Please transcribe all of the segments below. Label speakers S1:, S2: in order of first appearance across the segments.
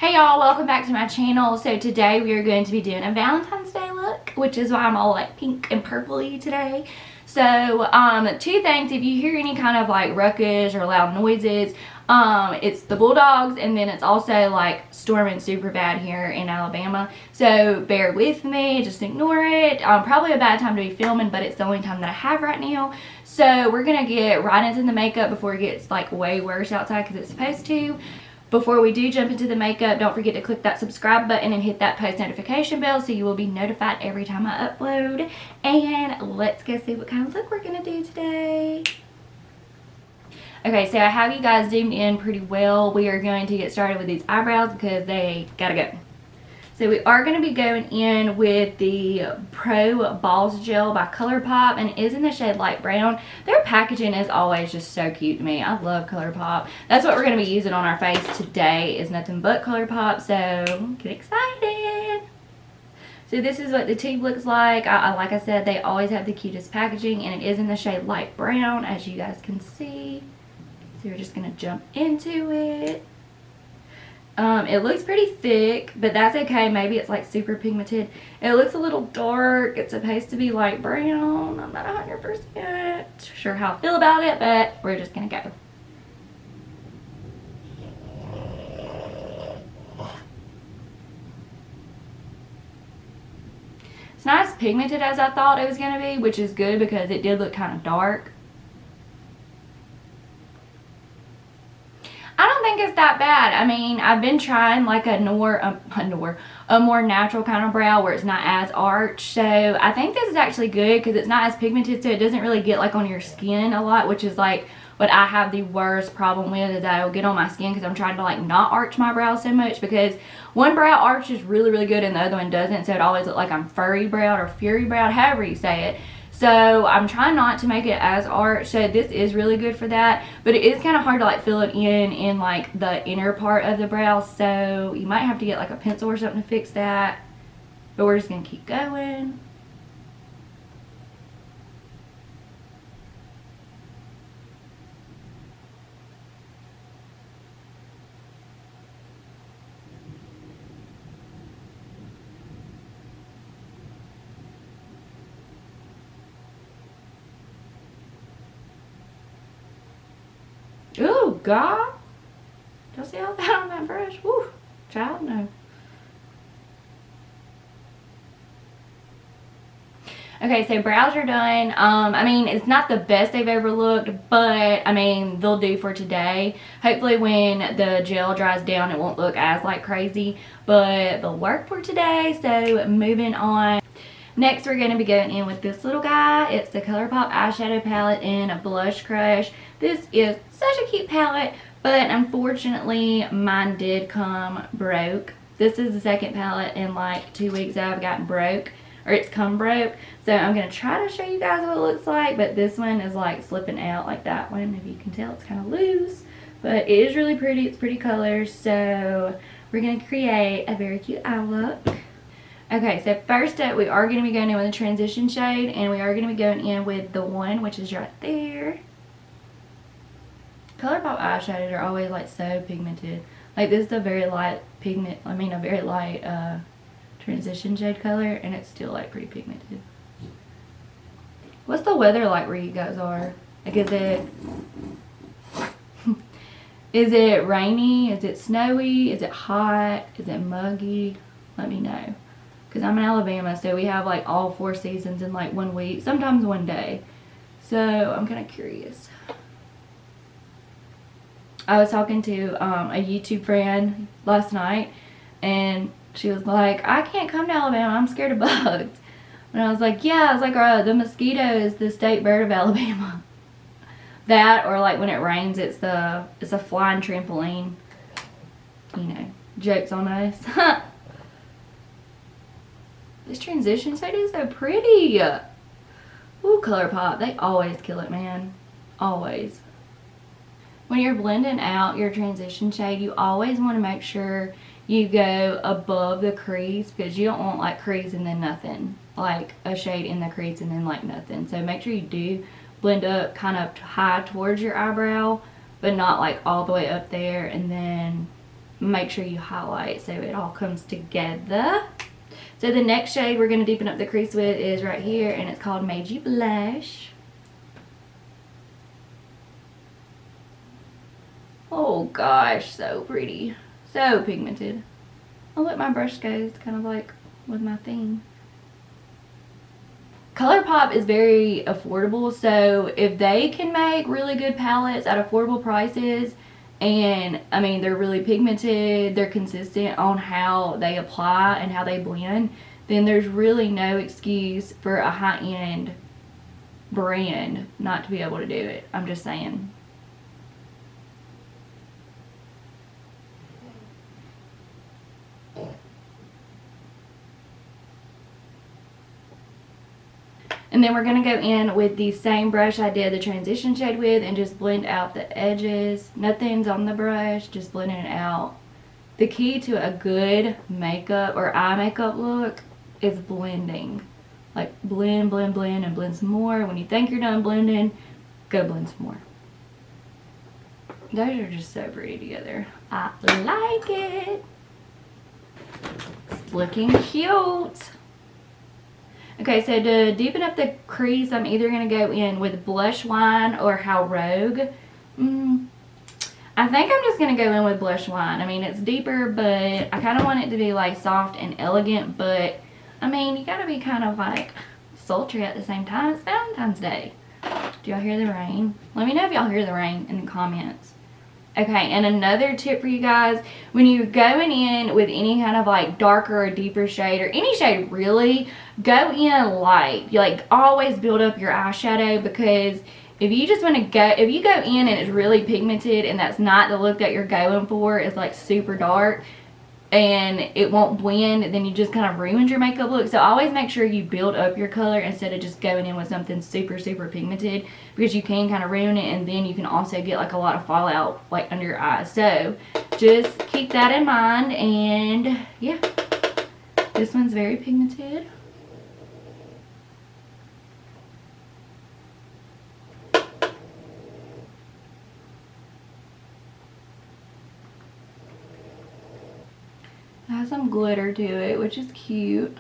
S1: Hey y'all, welcome back to my channel. So today we are going to be doing a Valentine's Day look, which is why I'm all like pink and purpley today. So two things, if you hear any kind of like ruckus or loud noises, it's the bulldogs, and then it's also like storming super bad here in Alabama. So bear with me, just ignore it. Probably a bad time to be filming, but it's the only time that I have right now. So we're gonna get right into the makeup before it gets like way worse outside, because it's supposed to. Before we do jump into the makeup, don't forget to click that subscribe button and hit that post notification bell so you will be notified every time I upload. And let's go see what kind of look we're going to do today. Okay, so I have you guys zoomed in pretty well. We are going to get started with these eyebrows because they gotta go. So we are going to be going in with the Pro Balls Gel by Colourpop, and it is in the shade light brown. Their packaging is always just so cute to me. I love Colourpop. That's what we're going to be using on our face today, is nothing but Colourpop, so get excited. So this is what the tube looks like. Like I said, they always have the cutest packaging, and it is in the shade light brown, as you guys can see. So we're just going to jump into it. It looks pretty thick, but that's okay. Maybe it's like super pigmented. It looks a little dark. It's supposed to be light brown. I'm not 100% sure how I feel about it, but we're just gonna go. It's not as pigmented as I thought it was gonna be, which is good because it did look kind of dark. I don't think it's that bad. I mean, I've been trying like a more natural kind of brow where it's not as arched. So I think this is actually good because it's not as pigmented, so it doesn't really get like on your skin a lot, which is like what I have the worst problem with, is that it'll get on my skin because I'm trying to like not arch my brows so much, because one brow arches really, really good and the other one doesn't. So it always looks like I'm furry browed or fury browed, however you say it. So I'm trying not to make it as arched, so this is really good for that. But it is kind of hard to like fill it in like the inner part of the brow, so you might have to get like a pencil or something to fix that. But we're just gonna keep going. Ooh, God. Y'all see all that on that brush? Woo. Child, no. Okay, so brows are done. I mean, it's not the best they've ever looked, but I mean, they'll do for today. Hopefully when the gel dries down, it won't look as like crazy, but they'll work for today. So moving on. Next, we're going to be going in with this little guy. It's the Colourpop eyeshadow palette in a Blush Crush. This is such a cute palette, but unfortunately mine did come broke. This is the second palette in like 2 weeks that I've gotten broke, or it's come broke. So I'm going to try to show you guys what it looks like, but this one is like slipping out like that one. If you can tell, it's kind of loose, but it is really pretty. It's pretty colors, so we're going to create a very cute eye look. Okay, so first up, we are going to be going in with a transition shade, and we are going to be going in with the one, which is right there. Colourpop eyeshadows are always like so pigmented. Like this is a very light pigment, a very light transition shade color, and it's still like pretty pigmented. What's the weather like where you guys are? Like is it rainy? Is it snowy? Is it hot? Is it muggy? Let me know. Because I'm in Alabama, so we have like all 4 seasons in like 1 week, sometimes 1 day. So I'm kind of curious. I was talking to a YouTube friend last night, and she was like, I can't come to Alabama, I'm scared of bugs. And I was like, yeah, I was like, the mosquito is the state bird of Alabama. That, or like when it rains, it's a flying trampoline. You know, jokes on us. This transition shade is so pretty. Ooh, Colourpop, they always kill it, man. Always. When you're blending out your transition shade, you always want to make sure you go above the crease, because you don't want like crease and then nothing. Like a shade in the crease and then like nothing. So make sure you do blend up kind of high towards your eyebrow, but not like all the way up there and then make sure you highlight so it all comes together. So the next shade we're going to deepen up the crease with is right here, and it's called Made You Blush. Oh gosh, so pretty. So pigmented. I'll let my brush go. It's kind of like with my thing. Colourpop is very affordable, so if they can make really good palettes at affordable prices, and I mean they're really pigmented, they're consistent on how they apply and how they blend, then there's really no excuse for a high-end brand not to be able to do it. I'm just saying. And then we're going to go in with the same brush I did the transition shade with and just blend out the edges. Nothing's on the brush, just blending it out. The key to a good makeup or eye makeup look is blending. Like blend, blend, blend, and blend some more. When you think you're done blending, go blend some more. Those are just so pretty together. I like it. It's looking cute. Okay, so to deepen up the crease, I'm either going to go in with Blush Wine or How Rogue. I think I'm just going to go in with Blush Wine. I mean, it's deeper, but I kind of want it to be like soft and elegant, but I mean, you got to be kind of like sultry at the same time. It's Valentine's Day. Do y'all hear the rain? Let me know if y'all hear the rain in the comments. Okay, and another tip for you guys, when you're going in with any kind of like darker or deeper shade, or any shade really, go in light. You like always build up your eyeshadow, because if you just want to go, if you go in and it's really pigmented and that's not the look that you're going for, it's like super dark and it won't blend, then you just kind of ruined your makeup look. So always make sure you build up your color instead of just going in with something super, super pigmented, because you can kind of ruin it, and then you can also get like a lot of fallout like under your eyes. So just keep that in mind. And yeah, this one's very pigmented. It has some glitter to it, which is cute.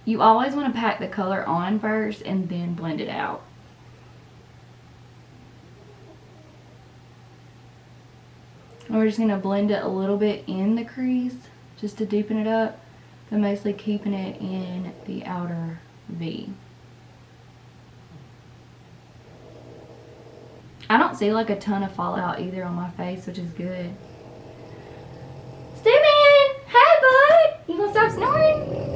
S1: You always want to pack the color on first and then blend it out. And we're just going to blend it a little bit in the crease just to deepen it up, but mostly keeping it in the outer V. I don't see like a ton of fallout either on my face, which is good. Steven! Hey bud! You gonna stop snoring?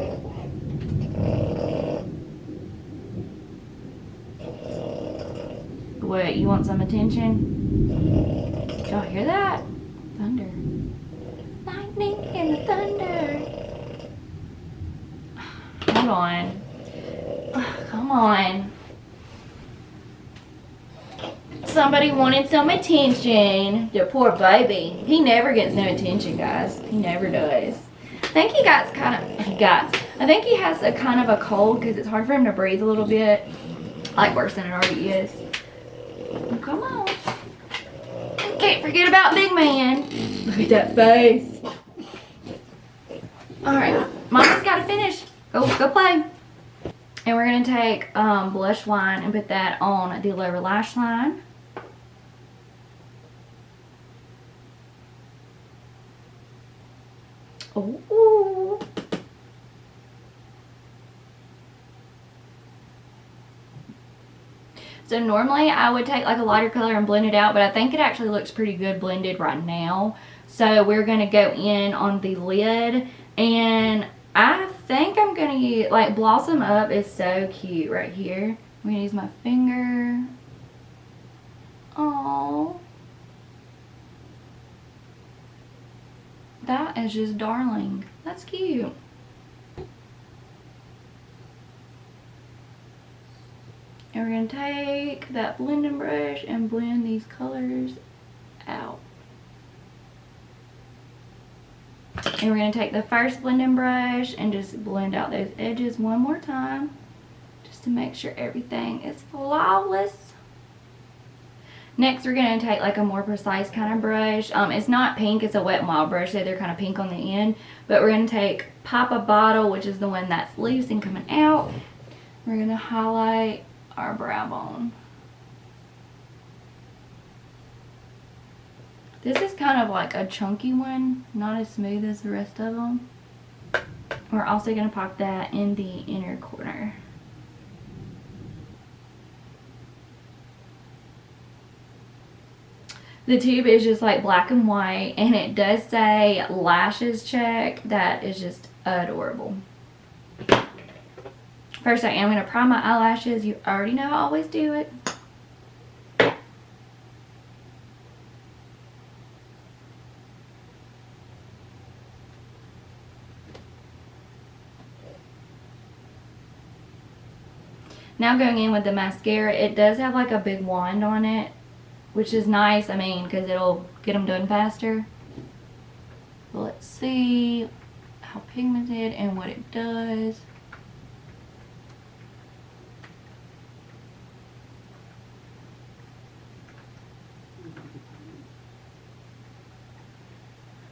S1: What, you want some attention? Did y'all hear that? Thunder. Lightning and the thunder. Hold on. Come on. Somebody wanted some attention. The poor baby. He never gets no attention, guys. He never does. I think he got I think he has a kind of a cold, because it's hard for him to breathe a little bit. Like worse than it already is. Oh, come on. Can't forget about big man. Look at that face. Alright. Mama's got to finish. Go play. And we're going to take Blush Wine and put that on the lower lash line. Ooh. So normally I would take like a lighter color and blend it out, but I think it actually looks pretty good blended right now. So we're going to go in on the lid, and I think I'm going to use, like, Blossom Up is so cute right here. I'm going to use my finger. Oh, that is just darling. That's cute. And we're going to take that blending brush and blend these colors out. And we're going to take the first blending brush and just blend out those edges one more time, just to make sure everything is flawless. Next, we're going to take like a more precise kind of brush. It's not pink, it's a Wet n Wild brush, so they're kind of pink on the end. But we're going to take Papa Bottle, which is the one that's loose and coming out. We're going to highlight our brow bone. This is kind of like a chunky one, not as smooth as the rest of them. We're also going to pop that in the inner corner. The tube is just like black and white, and it does say lashes check. That is just adorable. First, I am going to prime my eyelashes. You already know I always do it. Now going in with the mascara, it does have like a big wand on it, which is nice, I mean, because it'll get them done faster. Let's see how pigmented and what it does.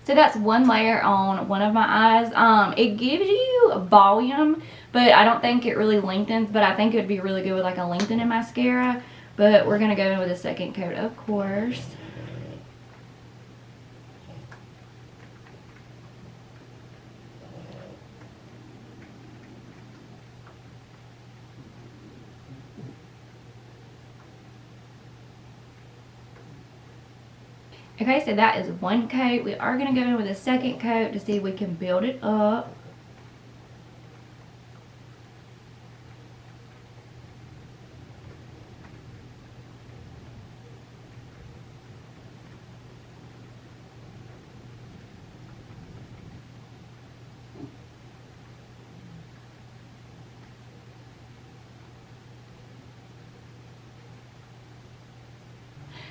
S1: So that's one layer on one of my eyes. It gives you volume, but I don't think it really lengthens, but I think it would be really good with like a lengthening mascara. But we're going to go in with a second coat, of course. Okay, so that is one coat. We are going to go in with a second coat to see if we can build it up.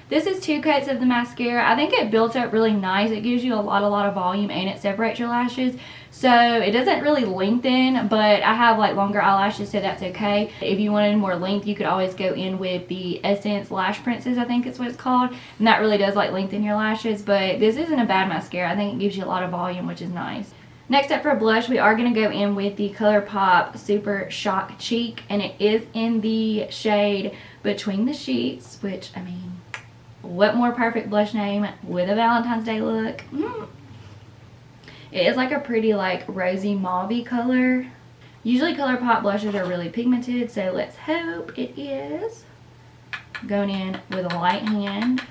S1: This is 2 coats of the mascara. I think it builds up really nice. It gives you a lot of volume, and it separates your lashes. So it doesn't really lengthen, but I have like longer eyelashes, so that's okay. If you wanted more length, you could always go in with the Essence Lash Princess, I think is what it's called. And that really does like lengthen your lashes, but this isn't a bad mascara. I think it gives you a lot of volume, which is nice. Next up for blush, we are going to go in with the Colourpop Super Shock Cheek, and it is in the shade Between the Sheets, which, I mean, what more perfect blush name with a Valentine's Day look. It is like a pretty like rosy mauve-y color. Usually Colourpop blushes are really pigmented, so let's hope it is. Going in with a light hand.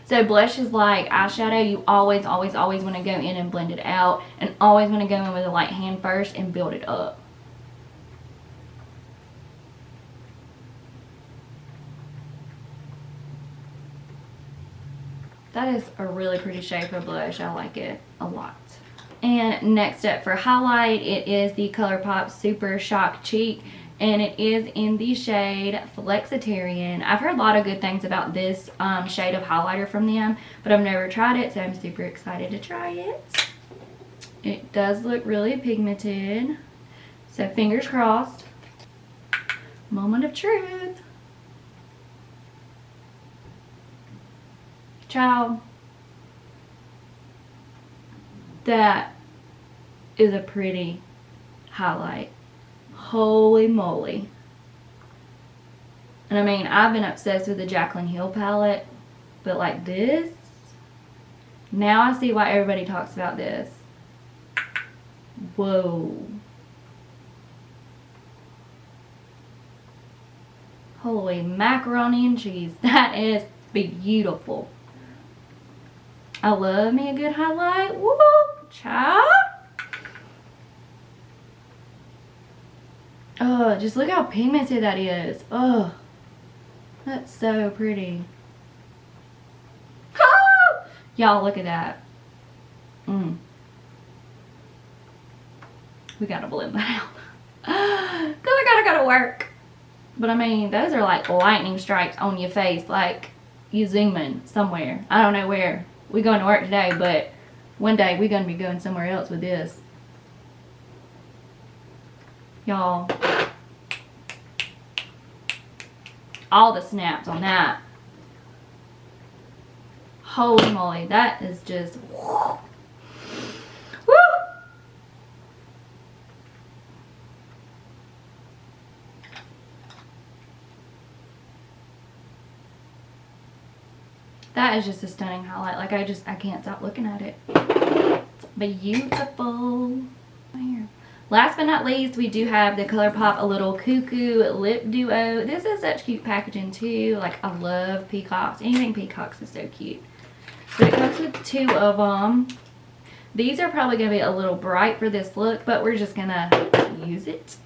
S1: So blush is like eyeshadow. You always want to go in and blend it out, and always want to go in with a light hand first and build it up. That is a really pretty shade for blush. I like it a lot. And next up for highlight, it is the Colourpop Super Shock Cheek, and it is in the shade Flexitarian. I've heard a lot of good things about this shade of highlighter from them, but I've never tried it, so I'm super excited to try it. It does look really pigmented, so fingers crossed. Moment of truth. Child, that is a pretty highlight. Holy moly. And I mean, I've been obsessed with the Jaclyn Hill palette, but like this, now I see why everybody talks about this. Whoa. Holy macaroni and cheese. That is beautiful. I love me a good highlight. Woo, child. Oh, just look how pigmented that is. Oh, that's so pretty. Ah! Y'all, look at that. We gotta blend that out. Cause I gotta go to work. But I mean, those are like lightning strikes on your face, like you zooming somewhere. I don't know where. We going to work today, but one day we're going to be going somewhere else with this. Y'all. All the snaps on that. Holy moly, that is just woo. That is just a stunning highlight. Like I can't stop looking at it. It's beautiful. Here. Last but not least, we do have the Colourpop A Little Cuckoo Lip Duo. This is such cute packaging too. Like I love peacocks. Anything peacocks is so cute. But it comes with 2 of them. These are probably going to be a little bright for this look, but we're just going to use it.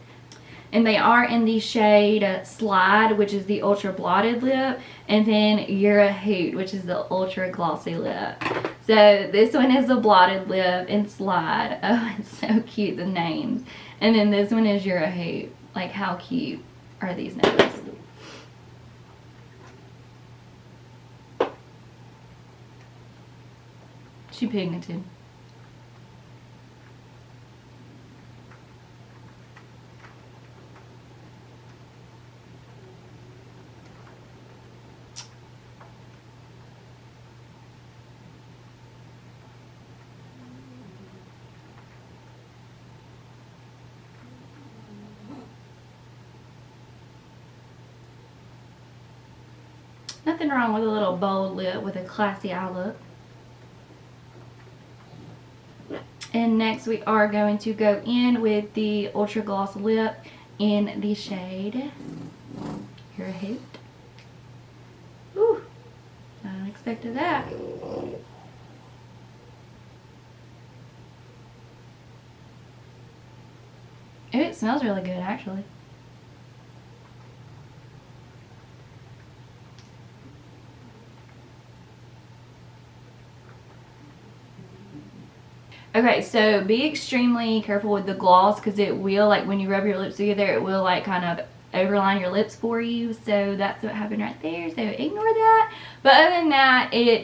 S1: And they are in the shade Slide, which is the ultra blotted lip, and then You're a Hoot, which is the ultra glossy lip. So this one is the blotted lip and Slide. Oh, it's so cute, the names. And then this one is You're a Hoot. Like, how cute are these names? She pigmented. Nothing wrong with a little bold lip with a classy eye look. And next we are going to go in with the Ultra Gloss Lip in the shade You're a Hoot. Ooh, I unexpected that. Ooh, it smells really good actually. Okay, so be extremely careful with the gloss because it will, like when you rub your lips together, it will like kind of overline your lips for you. So that's what happened right there. So ignore that. But other than that, it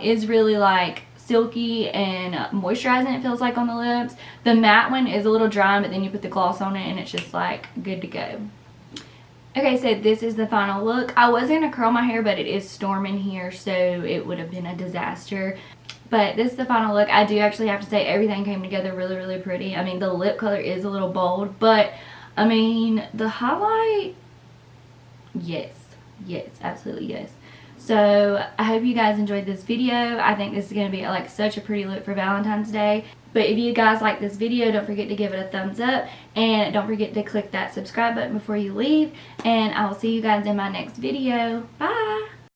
S1: is really like silky and moisturizing, it feels like, on the lips. The matte one is a little dry, but then you put the gloss on it and it's just like good to go. Okay, so this is the final look. I was going to curl my hair, but it is storming here, so it would have been a disaster. But this is the final look. I do actually have to say everything came together really, really pretty. I mean, the lip color is a little bold, but I mean, the highlight, yes, absolutely yes. So I hope you guys enjoyed this video. I think this is going to be like such a pretty look for Valentine's Day. But if you guys like this video, don't forget to give it a thumbs up. And don't forget to click that subscribe button before you leave. And I will see you guys in my next video. Bye!